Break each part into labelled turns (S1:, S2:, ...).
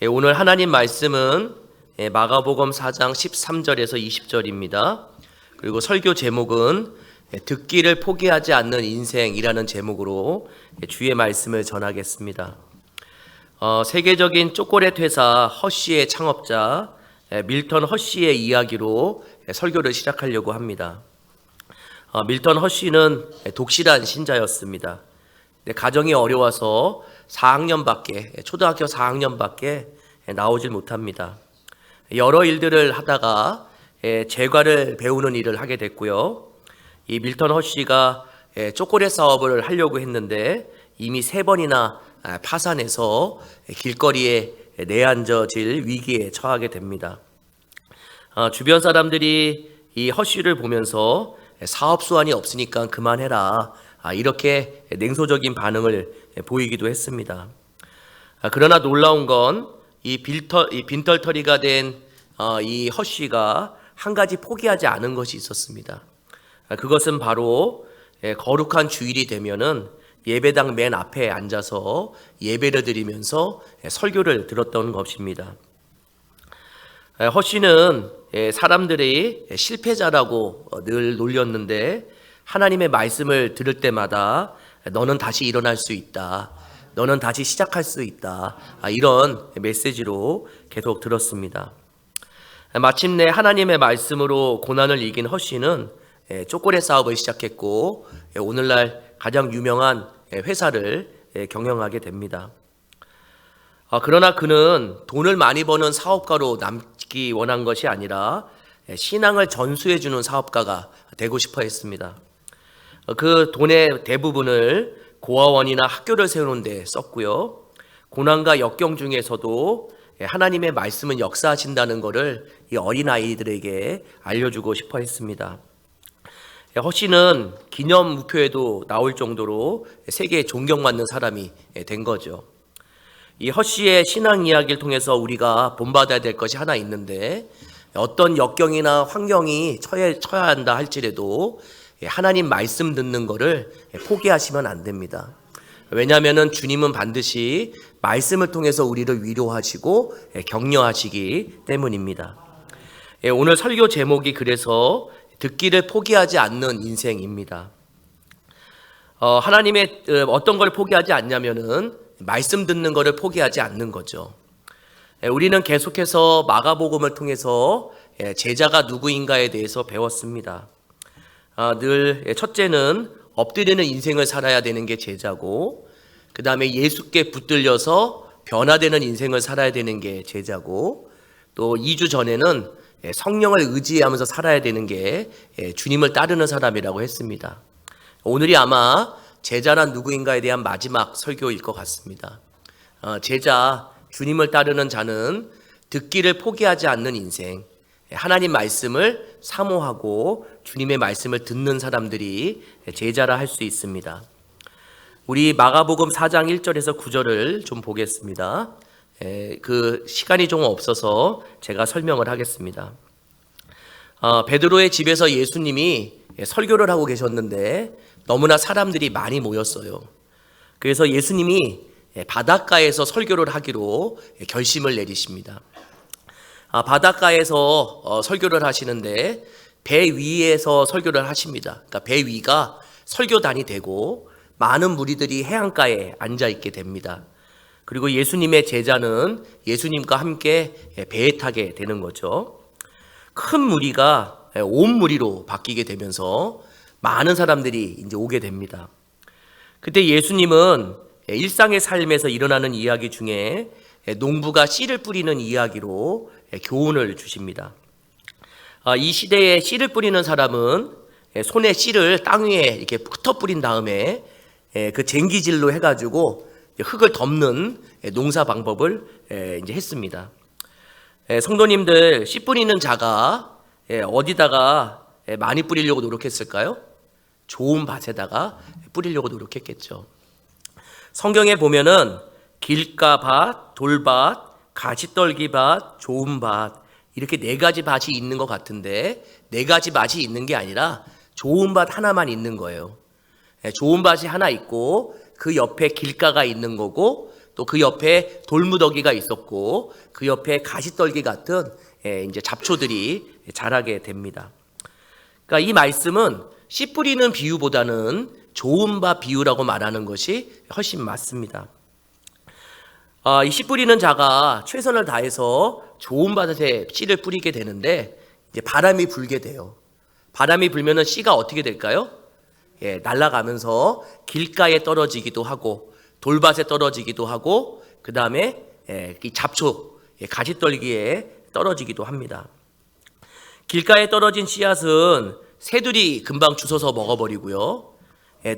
S1: 오늘 하나님 말씀은 마가복음 4장 13절에서 20절입니다. 그리고 설교 제목은 듣기를 포기하지 않는 인생이라는 제목으로 주의 말씀을 전하겠습니다. 세계적인 초콜릿 회사 허쉬의 창업자 밀턴 허쉬의 이야기로 설교를 시작하려고 합니다. 밀턴 허쉬는 독실한 신자였습니다. 가정이 어려워서 초등학교 4학년밖에 나오질 못합니다. 여러 일들을 하다가 제과를 배우는 일을 하게 됐고요. 이 밀턴 허쉬가 초콜릿 사업을 하려고 했는데 이미 3번이나 파산해서 길거리에 내앉아질 위기에 처하게 됩니다. 주변 사람들이 이 허쉬를 보면서 사업 수완이 없으니까 그만해라, 이렇게 냉소적인 반응을 보이기도 했습니다. 그러나 놀라운 건 이 빈털터리가 된 이 허쉬가 한 가지 포기하지 않은 것이 있었습니다. 그것은 바로 거룩한 주일이 되면은 예배당 맨 앞에 앉아서 예배를 드리면서 설교를 들었던 것입니다. 허쉬는 사람들이 실패자라고 늘 놀렸는데 하나님의 말씀을 들을 때마다 너는 다시 일어날 수 있다, 너는 다시 시작할 수 있다, 이런 메시지로 계속 들었습니다. 마침내 하나님의 말씀으로 고난을 이긴 허쉬는 초콜릿 사업을 시작했고 오늘날 가장 유명한 회사를 경영하게 됩니다. 그러나 그는 돈을 많이 버는 사업가로 남기 원한 것이 아니라 신앙을 전수해주는 사업가가 되고 싶어 했습니다. 그 돈의 대부분을 고아원이나 학교를 세우는 데 썼고요. 고난과 역경 중에서도 하나님의 말씀은 역사하신다는 것을 이 어린아이들에게 알려주고 싶어 했습니다. 허쉬는 기념무표에도 나올 정도로 세계에 존경받는 사람이 된 거죠. 이 허쉬의 신앙 이야기를 통해서 우리가 본받아야 될 것이 하나 있는데, 어떤 역경이나 환경이 처해야 한다 할지라도 하나님 말씀 듣는 것을 포기하시면 안 됩니다. 왜냐하면 주님은 반드시 말씀을 통해서 우리를 위로하시고 격려하시기 때문입니다. 오늘 설교 제목이 그래서 듣기를 포기하지 않는 인생입니다. 하나님의 어떤 걸 포기하지 않냐면은 말씀 듣는 것을 포기하지 않는 거죠. 우리는 계속해서 마가복음을 통해서 제자가 누구인가에 대해서 배웠습니다. 늘 첫째는 엎드리는 인생을 살아야 되는 게 제자고, 그 다음에 예수께 붙들려서 변화되는 인생을 살아야 되는 게 제자고, 또 2주 전에는 성령을 의지하면서 살아야 되는 게 주님을 따르는 사람이라고 했습니다. 오늘이 아마 제자란 누구인가에 대한 마지막 설교일 것 같습니다. 제자, 주님을 따르는 자는 듣기를 포기하지 않는 인생, 하나님 말씀을 사모하고 주님의 말씀을 듣는 사람들이 제자라 할 수 있습니다. 우리 마가복음 4장 1절에서 9절을 좀 보겠습니다. 그 시간이 좀 없어서 제가 설명을 하겠습니다. 베드로의 집에서 예수님이 설교를 하고 계셨는데 너무나 사람들이 많이 모였어요. 그래서 예수님이 바닷가에서 설교를 하기로 결심을 내리십니다. 바닷가에서 설교를 하시는데 배 위에서 설교를 하십니다. 그러니까 배 위가 설교단이 되고 많은 무리들이 해안가에 앉아 있게 됩니다. 그리고 예수님의 제자는 예수님과 함께 배에 타게 되는 거죠. 큰 무리가 온 무리로 바뀌게 되면서 많은 사람들이 이제 오게 됩니다. 그때 예수님은 일상의 삶에서 일어나는 이야기 중에 농부가 씨를 뿌리는 이야기로 교훈을 주십니다. 이 시대에 씨를 뿌리는 사람은 손에 씨를 땅 위에 이렇게 흩어 뿌린 다음에 그 쟁기질로 해가지고 흙을 덮는 농사 방법을 이제 했습니다. 성도님들, 씨 뿌리는 자가 어디다가 많이 뿌리려고 노력했을까요? 좋은 밭에다가 뿌리려고 노력했겠죠. 성경에 보면은 길가밭, 돌밭, 가시떨기밭, 좋은 밭, 이렇게 4가지 밭이 있는 것 같은데 4가지 밭이 있는 게 아니라 좋은 밭 하나만 있는 거예요. 좋은 밭이 하나 있고 그 옆에 길가가 있는 거고 또 그 옆에 돌무더기가 있었고 그 옆에 가시떨기 같은 이제 잡초들이 자라게 됩니다. 그러니까 이 말씀은 씨 뿌리는 비유보다는 좋은 밭 비유라고 말하는 것이 훨씬 맞습니다. 이 씨 뿌리는 자가 최선을 다해서 좋은 밭에 씨를 뿌리게 되는데 이제 바람이 불게 돼요. 바람이 불면은 씨가 어떻게 될까요? 날아가면서 길가에 떨어지기도 하고 돌밭에 떨어지기도 하고 그 다음에 이 잡초, 가시떨기에 떨어지기도 합니다. 길가에 떨어진 씨앗은 새들이 금방 주워서 먹어버리고요.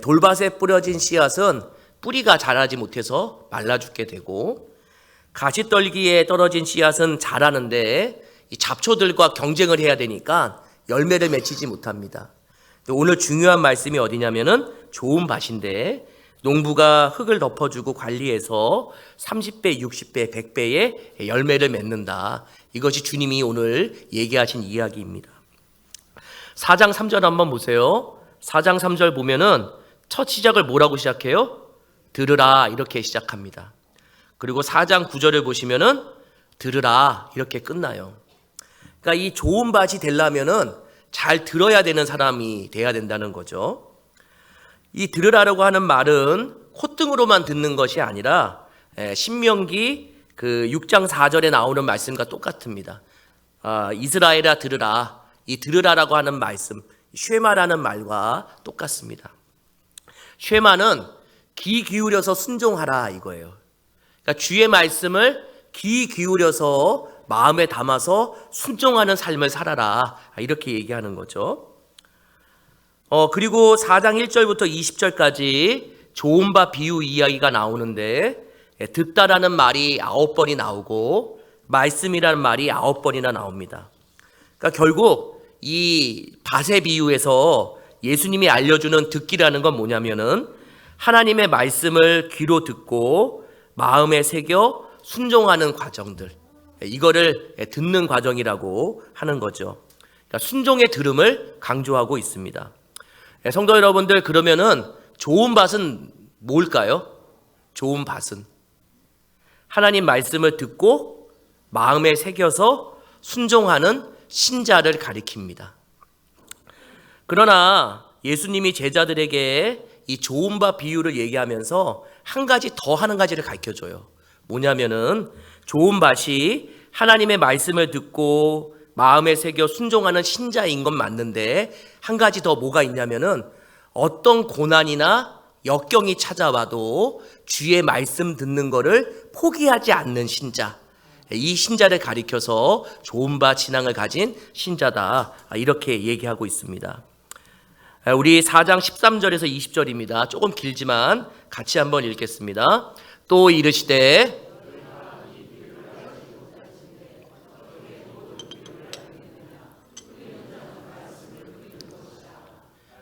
S1: 돌밭에 뿌려진 씨앗은 뿌리가 자라지 못해서 말라 죽게 되고 가시떨기에 떨어진 씨앗은 자라는데 이 잡초들과 경쟁을 해야 되니까 열매를 맺히지 못합니다. 오늘 중요한 말씀이 어디냐면은 좋은 밭인데 농부가 흙을 덮어주고 관리해서 30배, 60배, 100배의 열매를 맺는다. 이것이 주님이 오늘 얘기하신 이야기입니다. 4장 3절 한번 보세요. 4장 3절 보면은 첫 시작을 뭐라고 시작해요? 들으라 이렇게 시작합니다. 그리고 4장 9절을 보시면은 들으라 이렇게 끝나요. 그러니까 이 좋은 밭이 되려면은 잘 들어야 되는 사람이 돼야 된다는 거죠. 이 들으라라고 하는 말은 콧등으로만 듣는 것이 아니라 신명기 그 6장 4절에 나오는 말씀과 똑같습니다. 이스라엘아 들으라. 이 들으라라고 하는 말씀, 쉐마라는 말과 똑같습니다. 쉐마는 귀 기울여서 순종하라 이거예요. 그러니까 주의 말씀을 귀 기울여서 마음에 담아서 순종하는 삶을 살아라 이렇게 얘기하는 거죠. 그리고 4장 1절부터 20절까지 좋은 밭 비유 이야기가 나오는데 듣다라는 말이 9번이 나오고 말씀이라는 말이 9번이나 나옵니다. 그러니까 결국 이 밭의 비유에서 예수님이 알려주는 듣기라는 건 뭐냐면은 하나님의 말씀을 귀로 듣고 마음에 새겨 순종하는 과정들, 이거를 듣는 과정이라고 하는 거죠. 그러니까 순종의 들음을 강조하고 있습니다. 성도 여러분들, 그러면은 좋은 밭은 뭘까요? 좋은 밭은 하나님 말씀을 듣고 마음에 새겨서 순종하는 신자를 가리킵니다. 그러나 예수님이 제자들에게 이 좋은 밭 비유를 얘기하면서 한 가지를 가르쳐줘요. 뭐냐면은 좋은 밭이 하나님의 말씀을 듣고 마음에 새겨 순종하는 신자인 건 맞는데 한 가지 더 뭐가 있냐면은 어떤 고난이나 역경이 찾아와도 주의 말씀 듣는 거를 포기하지 않는 신자, 이 신자를 가리켜서 좋은 밭 신앙을 가진 신자다 이렇게 얘기하고 있습니다. 우리 4장 13절에서 20절입니다. 조금 길지만 같이 한번 읽겠습니다. 또 이르시되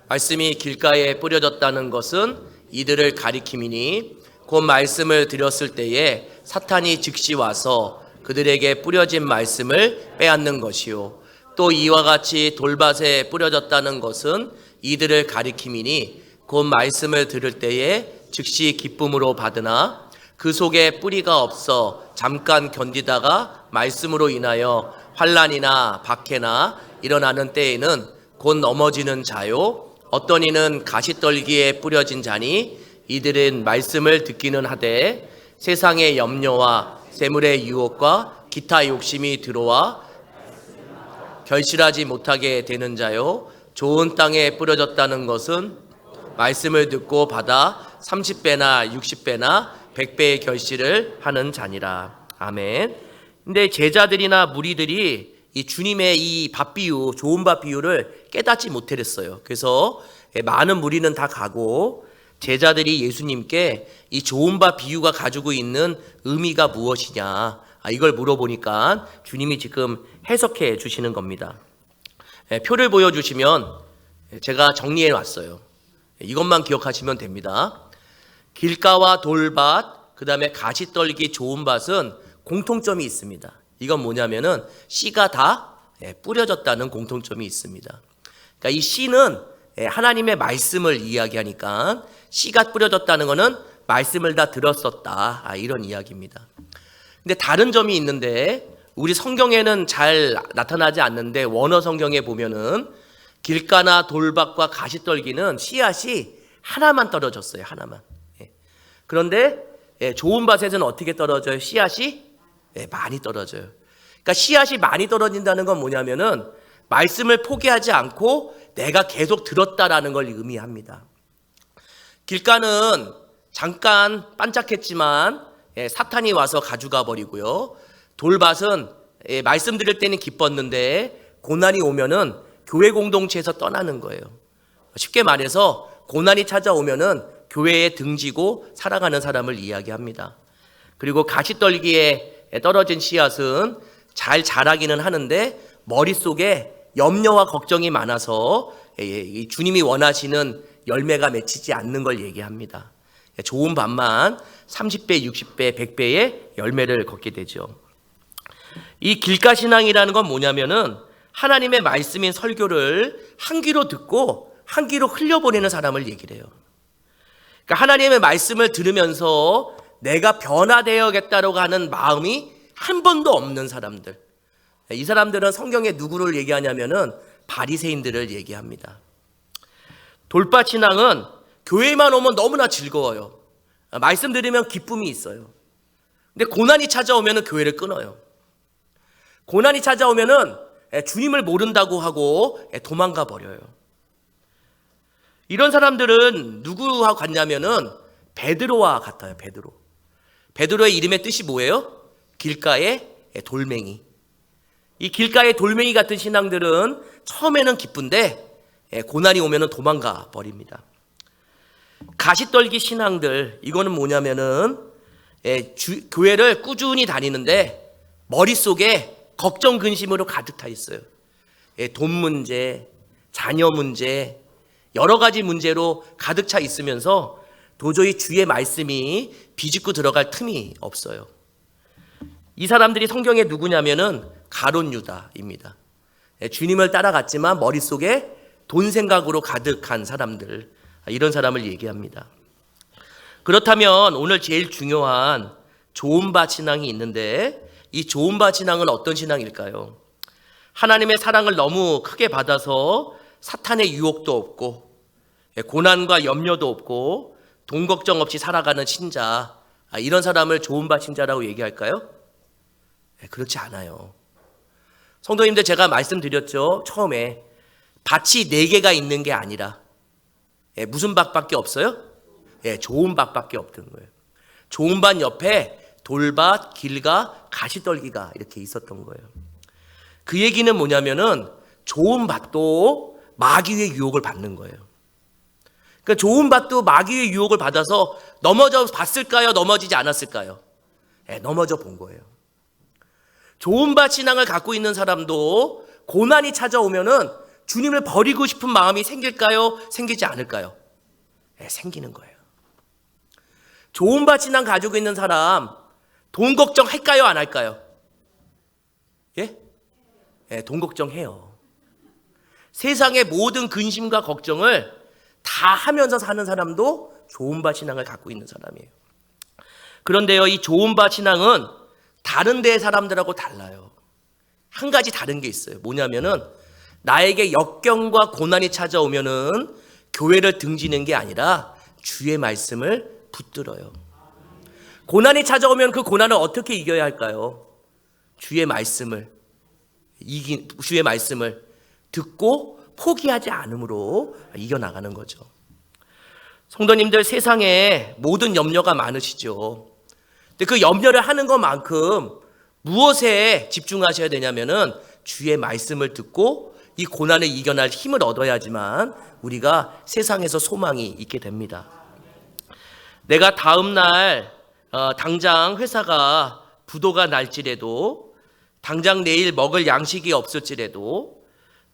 S1: 말씀이 길가에 뿌려졌다는 것은 이들을 가리킴이니 곧 말씀을 들었을 때에 사탄이 즉시 와서 그들에게 뿌려진 말씀을 빼앗는 것이요. 또 이와 같이 돌밭에 뿌려졌다는 것은 이들을 가리킴이니 곧 말씀을 들을 때에 즉시 기쁨으로 받으나 그 속에 뿌리가 없어 잠깐 견디다가 말씀으로 인하여 환난이나 박해나 일어나는 때에는 곧 넘어지는 자요. 어떤 이는 가시떨기에 뿌려진 자니 이들은 말씀을 듣기는 하되 세상의 염려와 세물의 유혹과 기타 욕심이 들어와 결실하지 못하게 되는 자요. 좋은 땅에 뿌려졌다는 것은 말씀을 듣고 받아 30배나 60배나 100배의 결실을 하는 자니라. 아멘. 근데 제자들이나 무리들이 이 주님의 이 밭 비유, 좋은 밭 비유를 깨닫지 못했어요. 그래서 많은 무리는 다 가고 제자들이 예수님께 이 좋은 밭 비유가 가지고 있는 의미가 무엇이냐 이걸 물어보니까 주님이 지금 해석해 주시는 겁니다. 표를 보여주시면 제가 정리해 놨어요. 이것만 기억하시면 됩니다. 길가와 돌밭, 그 다음에 가시떨기 좋은 밭은 공통점이 있습니다. 이건 뭐냐면은 씨가 다 뿌려졌다는 공통점이 있습니다. 그러니까 이 씨는 하나님의 말씀을 이야기하니까 씨가 뿌려졌다는 것은 말씀을 다 들었었다. 이런 이야기입니다. 근데 다른 점이 있는데 우리 성경에는 잘 나타나지 않는데 원어 성경에 보면은 길가나 돌밭과 가시떨기는 씨앗이 하나만 떨어졌어요. 하나만. 그런데 좋은 밭에서는 어떻게 떨어져요? 씨앗이 많이 떨어져요. 그러니까 씨앗이 많이 떨어진다는 건 뭐냐면은 말씀을 포기하지 않고 내가 계속 들었다라는 걸 의미합니다. 길가는 잠깐 반짝했지만 사탄이 와서 가져가 버리고요. 돌밭은 말씀 드릴 때는 기뻤는데 고난이 오면은 교회 공동체에서 떠나는 거예요. 쉽게 말해서 고난이 찾아오면은 교회에 등지고 살아가는 사람을 이야기합니다. 그리고 가시떨기에 떨어진 씨앗은 잘 자라기는 하는데 머릿속에 염려와 걱정이 많아서 주님이 원하시는 열매가 맺히지 않는 걸 얘기합니다. 좋은 밭만 30배, 60배, 100배의 열매를 걷게 되죠. 이 길가신앙이라는 건 뭐냐면은 하나님의 말씀인 설교를 한 귀로 듣고 한 귀로 흘려보내는 사람을 얘기를 해요. 그러니까 하나님의 말씀을 들으면서 내가 변화되어야겠다고 하는 마음이 한 번도 없는 사람들. 이 사람들은 성경에 누구를 얘기하냐면은 바리새인들을 얘기합니다. 돌밭 신앙은 교회만 오면 너무나 즐거워요. 말씀 들으면 기쁨이 있어요. 근데 고난이 찾아오면은 교회를 끊어요. 고난이 찾아오면은 주님을 모른다고 하고 도망가 버려요. 이런 사람들은 누구와 같냐면은 베드로와 같아요. 베드로의 이름의 뜻이 뭐예요? 길가의 돌멩이. 이 길가의 돌멩이 같은 신앙들은 처음에는 기쁜데 고난이 오면은 도망가 버립니다. 가시떨기 신앙들, 이거는 뭐냐면은 교회를 꾸준히 다니는데 머릿속에 걱정 근심으로 가득 차 있어요. 돈 문제, 자녀 문제, 여러 가지 문제로 가득 차 있으면서 도저히 주의 말씀이 비집고 들어갈 틈이 없어요. 이 사람들이 성경에 누구냐면은 가룟 유다입니다. 주님을 따라갔지만 머릿속에 돈 생각으로 가득한 사람들, 이런 사람을 얘기합니다. 그렇다면 오늘 제일 중요한 좋은 밭 신앙이 있는데 이 좋은 밭 신앙은 어떤 신앙일까요? 하나님의 사랑을 너무 크게 받아서 사탄의 유혹도 없고 고난과 염려도 없고 돈 걱정 없이 살아가는 신자, 이런 사람을 좋은 밭 신자라고 얘기할까요? 그렇지 않아요. 성도님들, 제가 말씀드렸죠. 처음에 밭이 4개가 있는 게 아니라 무슨 밭밖에 없어요? 좋은 밭밖에 없던 거예요. 좋은 밭 옆에 돌밭, 길가, 가시떨기가 이렇게 있었던 거예요. 그 얘기는 뭐냐면은 좋은 밭도 마귀의 유혹을 받는 거예요. 그러니까 좋은 밭도 마귀의 유혹을 받아서 넘어져 봤을까요? 넘어지지 않았을까요? 넘어져 본 거예요. 좋은 밭 신앙을 갖고 있는 사람도 고난이 찾아오면은 주님을 버리고 싶은 마음이 생길까요? 생기지 않을까요? 생기는 거예요. 좋은 밭 신앙 가지고 있는 사람 돈 걱정 할까요? 안 할까요? 돈 걱정해요. 세상의 모든 근심과 걱정을 다 하면서 사는 사람도 좋은 밭 신앙을 갖고 있는 사람이에요. 그런데요, 이 좋은 밭 신앙은 다른 데 사람들하고 달라요. 한 가지 다른 게 있어요. 뭐냐면은 나에게 역경과 고난이 찾아오면은 교회를 등지는 게 아니라 주의 말씀을 붙들어요. 고난이 찾아오면 그 고난을 어떻게 이겨야 할까요? 주의 말씀을 듣고 포기하지 않음으로 이겨나가는 거죠. 성도님들, 세상에 모든 염려가 많으시죠. 근데 그 염려를 하는 것만큼 무엇에 집중하셔야 되냐면은 주의 말씀을 듣고 이 고난을 이겨낼 힘을 얻어야지만 우리가 세상에서 소망이 있게 됩니다. 내가 다음 날 당장 회사가 부도가 날지라도, 당장 내일 먹을 양식이 없을지라도,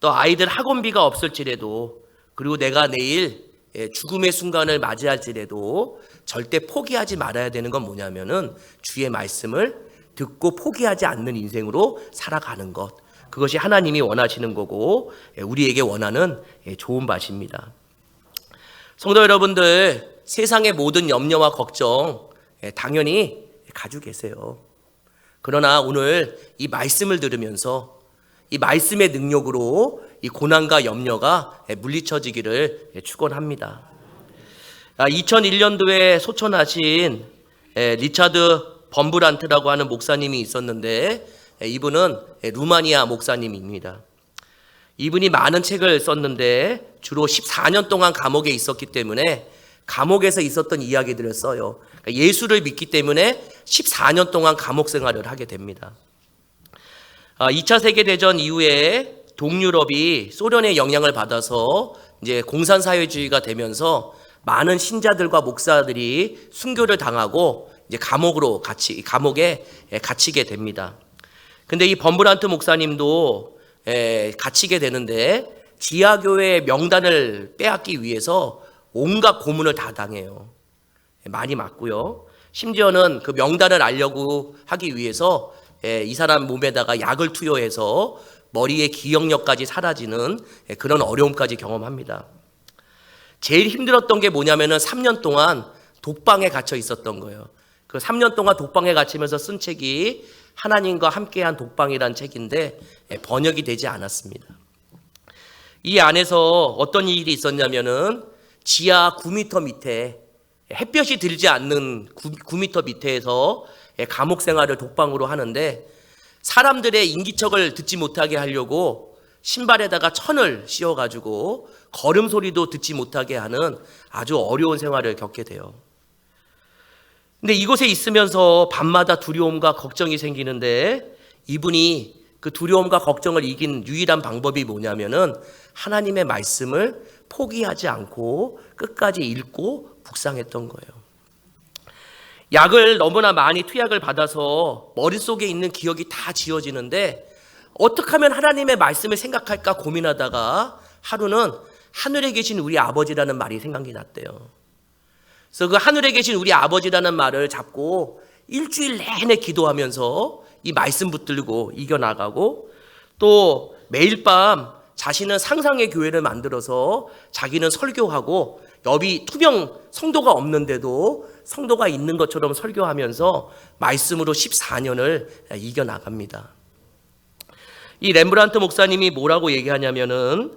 S1: 또 아이들 학원비가 없을지라도, 그리고 내가 내일 죽음의 순간을 맞이할지라도 절대 포기하지 말아야 되는 건 뭐냐면은 주의 말씀을 듣고 포기하지 않는 인생으로 살아가는 것, 그것이 하나님이 원하시는 거고 우리에게 원하는 좋은 밭입니다. 성도 여러분들, 세상의 모든 염려와 걱정 당연히 가지고 계세요. 그러나 오늘 이 말씀을 들으면서 이 말씀의 능력으로 이 고난과 염려가 물리쳐지기를 축원합니다. 2001년도에 소천하신 리차드 범브란트라고 하는 목사님이 있었는데 이분은 루마니아 목사님입니다. 이분이 많은 책을 썼는데 주로 14년 동안 감옥에 있었기 때문에 감옥에서 있었던 이야기들을 써요. 예수를 믿기 때문에 14년 동안 감옥 생활을 하게 됩니다. 2차 세계대전 이후에 동유럽이 소련의 영향을 받아서 이제 공산사회주의가 되면서 많은 신자들과 목사들이 순교를 당하고 이제 감옥에 갇히게 됩니다. 근데 이 범브란트 목사님도 갇히게 되는데 지하교회의 명단을 빼앗기 위해서 온갖 고문을 다 당해요. 많이 맞고요. 심지어는 그 명단을 알려고 하기 위해서 이 사람 몸에다가 약을 투여해서 머리의 기억력까지 사라지는 그런 어려움까지 경험합니다. 제일 힘들었던 게 뭐냐면은 3년 동안 독방에 갇혀 있었던 거예요. 그 3년 동안 독방에 갇히면서 쓴 책이 하나님과 함께한 독방이란 책인데 번역이 되지 않았습니다. 이 안에서 어떤 일이 있었냐면은 지하 9m 밑에 햇볕이 들지 않는 9m 밑에서 감옥 생활을 독방으로 하는데 사람들의 인기척을 듣지 못하게 하려고 신발에다가 천을 씌워가지고 걸음 소리도 듣지 못하게 하는 아주 어려운 생활을 겪게 돼요. 근데 이곳에 있으면서 밤마다 두려움과 걱정이 생기는데 이분이 그 두려움과 걱정을 이긴 유일한 방법이 뭐냐면은 하나님의 말씀을 포기하지 않고 끝까지 읽고 묵상했던 거예요. 약을 너무나 많이 투약을 받아서 머릿속에 있는 기억이 다 지워지는데 어떻게 하면 하나님의 말씀을 생각할까 고민하다가 하루는 하늘에 계신 우리 아버지라는 말이 생각이 났대요. 그래서 그 하늘에 계신 우리 아버지라는 말을 잡고 일주일 내내 기도하면서 이 말씀 붙들고 이겨나가고 또 매일 밤 자신은 상상의 교회를 만들어서 자기는 설교하고 옆이 투명 성도가 없는데도 성도가 있는 것처럼 설교하면서 말씀으로 14년을 이겨나갑니다. 이 렘브란트 목사님이 뭐라고 얘기하냐면은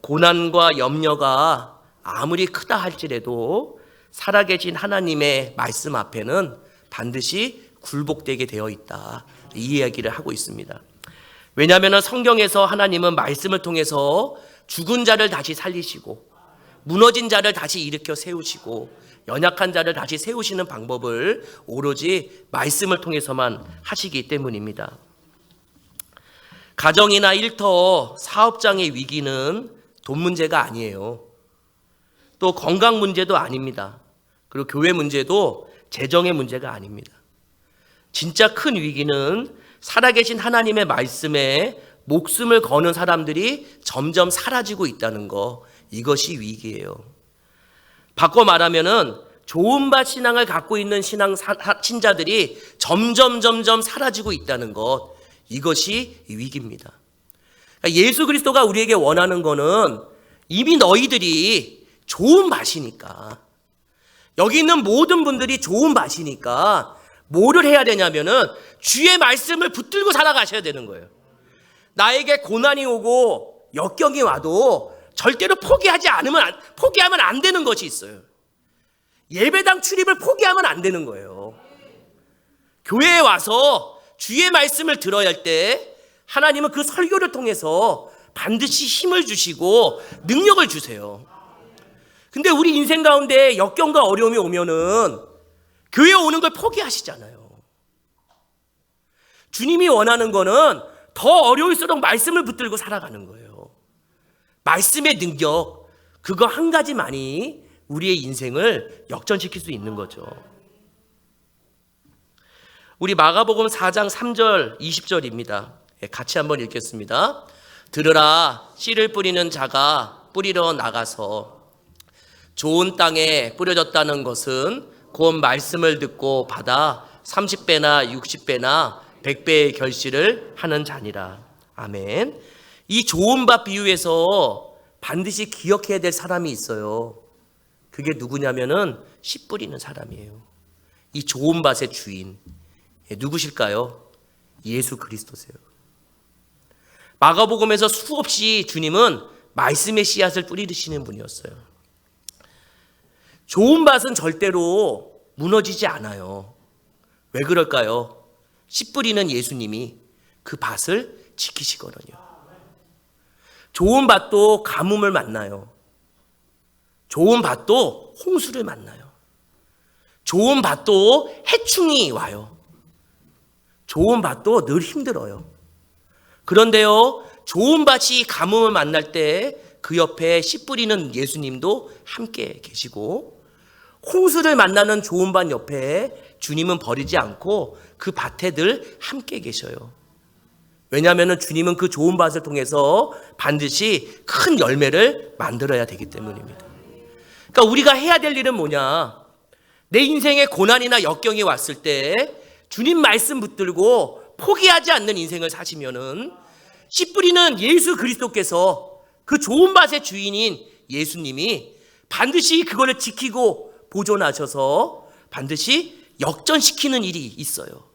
S1: 고난과 염려가 아무리 크다 할지라도 살아계신 하나님의 말씀 앞에는 반드시 굴복되게 되어 있다. 이 이야기를 하고 있습니다. 왜냐하면 성경에서 하나님은 말씀을 통해서 죽은 자를 다시 살리시고 무너진 자를 다시 일으켜 세우시고 연약한 자를 다시 세우시는 방법을 오로지 말씀을 통해서만 하시기 때문입니다. 가정이나 일터, 사업장의 위기는 돈 문제가 아니에요. 또 건강 문제도 아닙니다. 그리고 교회 문제도 재정의 문제가 아닙니다. 진짜 큰 위기는 살아계신 하나님의 말씀에 목숨을 거는 사람들이 점점 사라지고 있다는 거, 이것이 위기예요. 바꿔 말하면은 좋은바 신앙을 갖고 있는 신자들이 점점 사라지고 있다는 것, 이것이 위기입니다. 예수 그리스도가 우리에게 원하는 거는 이미 너희들이 좋은 밭이니까, 여기 있는 모든 분들이 좋은 밭이니까 뭐를 해야 되냐면은 주의 말씀을 붙들고 살아가셔야 되는 거예요. 나에게 고난이 오고 역경이 와도 절대로 포기하면 안 되는 것이 있어요. 예배당 출입을 포기하면 안 되는 거예요. 교회에 와서 주의 말씀을 들어야 할 때 하나님은 그 설교를 통해서 반드시 힘을 주시고 능력을 주세요. 근데 우리 인생 가운데 역경과 어려움이 오면은 교회에 오는 걸 포기하시잖아요. 주님이 원하는 거는 더 어려울수록 말씀을 붙들고 살아가는 거예요. 말씀의 능력, 그거 한 가지만이 우리의 인생을 역전시킬 수 있는 거죠. 우리 마가복음 4장 3절 20절입니다. 같이 한번 읽겠습니다. 들으라, 씨를 뿌리는 자가 뿌리러 나가서 좋은 땅에 뿌려졌다는 것은 곧 말씀을 듣고 받아 30배나 60배나 100배의 결실을 하는 자니라. 아멘. 이 좋은 밭 비유에서 반드시 기억해야 될 사람이 있어요. 그게 누구냐면은 씨 뿌리는 사람이에요. 이 좋은 밭의 주인 누구실까요? 예수 그리스도세요. 마가복음에서 수없이 주님은 말씀의 씨앗을 뿌리시는 분이었어요. 좋은 밭은 절대로 무너지지 않아요. 왜 그럴까요? 씨 뿌리는 예수님이 그 밭을 지키시거든요. 좋은 밭도 가뭄을 만나요. 좋은 밭도 홍수를 만나요. 좋은 밭도 해충이 와요. 좋은 밭도 늘 힘들어요. 그런데요, 좋은 밭이 가뭄을 만날 때 그 옆에 씨 뿌리는 예수님도 함께 계시고, 홍수를 만나는 좋은 밭 옆에 주님은 버리지 않고 그 밭에 늘 함께 계셔요. 왜냐하면 주님은 그 좋은 밭을 통해서 반드시 큰 열매를 만들어야 되기 때문입니다. 그러니까 우리가 해야 될 일은 뭐냐? 내 인생에 고난이나 역경이 왔을 때 주님 말씀 붙들고 포기하지 않는 인생을 사시면은 씨 뿌리는 예수 그리스도께서 그 좋은 밭의 주인인 예수님이 반드시 그거를 지키고 보존하셔서 반드시 역전시키는 일이 있어요.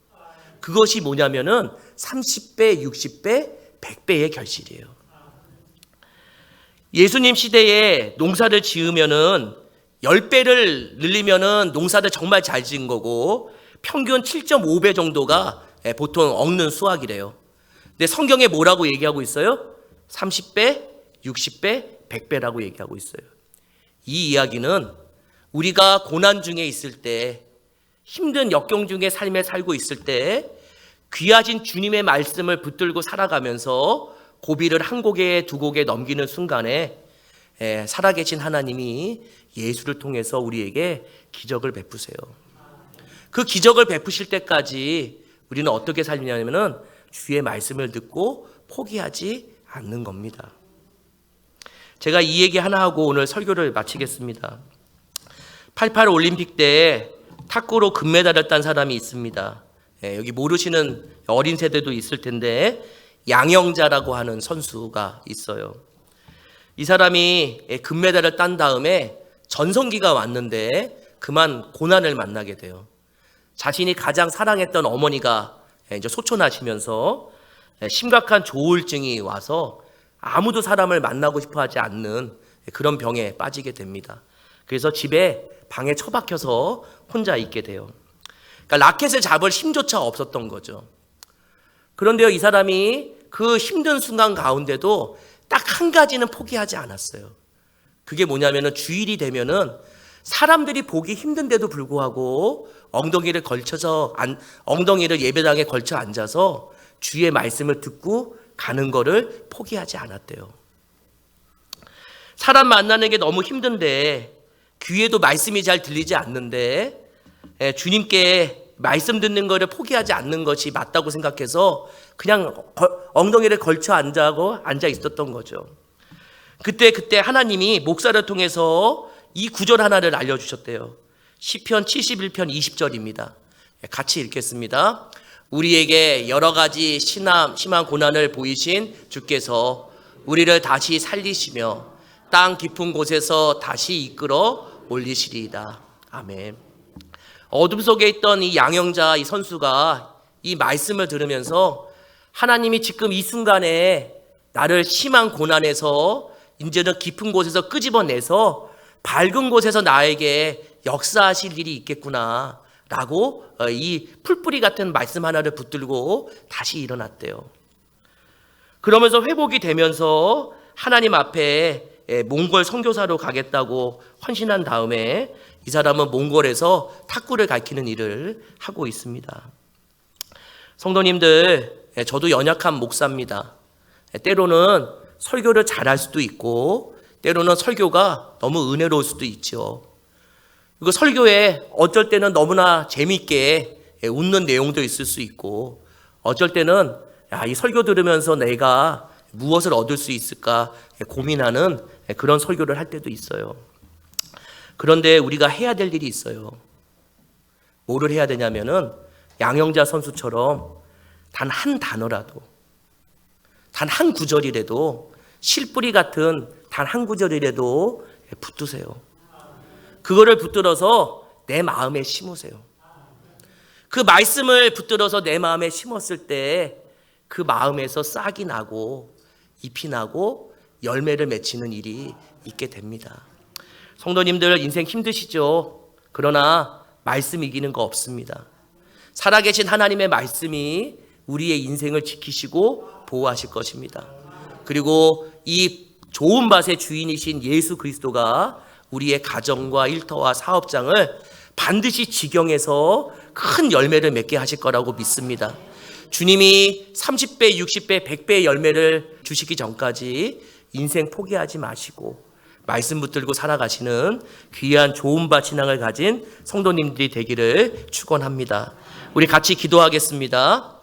S1: 그것이 뭐냐면은 30배, 60배, 100배의 결실이에요. 예수님 시대에 농사를 지으면은 10배를 늘리면은 농사를 정말 잘 지은 거고, 평균 7.5배 정도가 보통 얻는 수확이래요. 근데 성경에 뭐라고 얘기하고 있어요? 30배, 60배, 100배라고 얘기하고 있어요. 이 이야기는 우리가 고난 중에 있을 때, 힘든 역경 중에 삶에 살고 있을 때 귀하신 주님의 말씀을 붙들고 살아가면서 고비를 한 고개 두 고개 넘기는 순간에 살아계신 하나님이 예수를 통해서 우리에게 기적을 베푸세요. 그 기적을 베푸실 때까지 우리는 어떻게 살냐면은 주의 말씀을 듣고 포기하지 않는 겁니다. 제가 이 얘기 하나 하고 오늘 설교를 마치겠습니다. 88 올림픽 때 탁구로 금메달을 딴 사람이 있습니다. 여기 모르시는 어린 세대도 있을 텐데 양영자라고 하는 선수가 있어요. 이 사람이 금메달을 딴 다음에 전성기가 왔는데 그만 고난을 만나게 돼요. 자신이 가장 사랑했던 어머니가 이제 소천하시면서 심각한 조울증이 와서 아무도 사람을 만나고 싶어 하지 않는 그런 병에 빠지게 됩니다. 그래서 집에 방에 처박혀서 혼자 있게 돼요. 그러니까 라켓을 잡을 힘조차 없었던 거죠. 그런데요, 이 사람이 그 힘든 순간 가운데도 딱 한 가지는 포기하지 않았어요. 그게 뭐냐면은 주일이 되면은 사람들이 보기 힘든데도 불구하고 엉덩이를 예배당에 걸쳐 앉아서 주의 말씀을 듣고 가는 거를 포기하지 않았대요. 사람 만나는 게 너무 힘든데, 귀에도 말씀이 잘 들리지 않는데 주님께 말씀 듣는 거를 포기하지 않는 것이 맞다고 생각해서 그냥 엉덩이를 걸쳐 앉아 있었던 거죠. 그때 하나님이 목사를 통해서 이 구절 하나를 알려주셨대요. 시편 71편 20절입니다. 같이 읽겠습니다. 우리에게 여러 가지 심한 고난을 보이신 주께서 우리를 다시 살리시며 땅 깊은 곳에서 다시 이끌어 올리시리이다. 아멘. 어둠 속에 있던 이 양영자 이 선수가 이 말씀을 들으면서 하나님이 지금 이 순간에 나를 심한 고난에서 이제는 깊은 곳에서 끄집어내서 밝은 곳에서 나에게 역사하실 일이 있겠구나 라고 이 풀뿌리 같은 말씀 하나를 붙들고 다시 일어났대요. 그러면서 회복이 되면서 하나님 앞에 몽골 선교사로 가겠다고 헌신한 다음에 이 사람은 몽골에서 탁구를 가르치는 일을 하고 있습니다. 성도님들, 저도 연약한 목사입니다. 때로는 설교를 잘할 수도 있고 때로는 설교가 너무 은혜로울 수도 있죠. 그리고 설교에 어쩔 때는 너무나 재미있게 웃는 내용도 있을 수 있고, 어쩔 때는 이 설교 들으면서 내가 무엇을 얻을 수 있을까 고민하는 그런 설교를 할 때도 있어요. 그런데 우리가 해야 될 일이 있어요. 뭐를 해야 되냐면은 양영자 선수처럼 단 한 단어라도, 단 한 구절이라도, 실뿌리 같은 단 한 구절이라도 붙드세요. 그거를 붙들어서 내 마음에 심으세요. 그 말씀을 붙들어서 내 마음에 심었을 때 그 마음에서 싹이 나고 잎이 나고 열매를 맺히는 일이 있게 됩니다. 성도님들, 인생 힘드시죠? 그러나 말씀 이기는 거 없습니다. 살아계신 하나님의 말씀이 우리의 인생을 지키시고 보호하실 것입니다. 그리고 이 좋은 밭의 주인이신 예수 그리스도가 우리의 가정과 일터와 사업장을 반드시 지경해서 큰 열매를 맺게 하실 거라고 믿습니다. 주님이 30배, 60배, 100배의 열매를 주시기 전까지 인생 포기하지 마시고 말씀 붙들고 살아가시는 귀한 좋은 밭 신앙을 가진 성도님들이 되기를 축원합니다. 우리 같이 기도하겠습니다.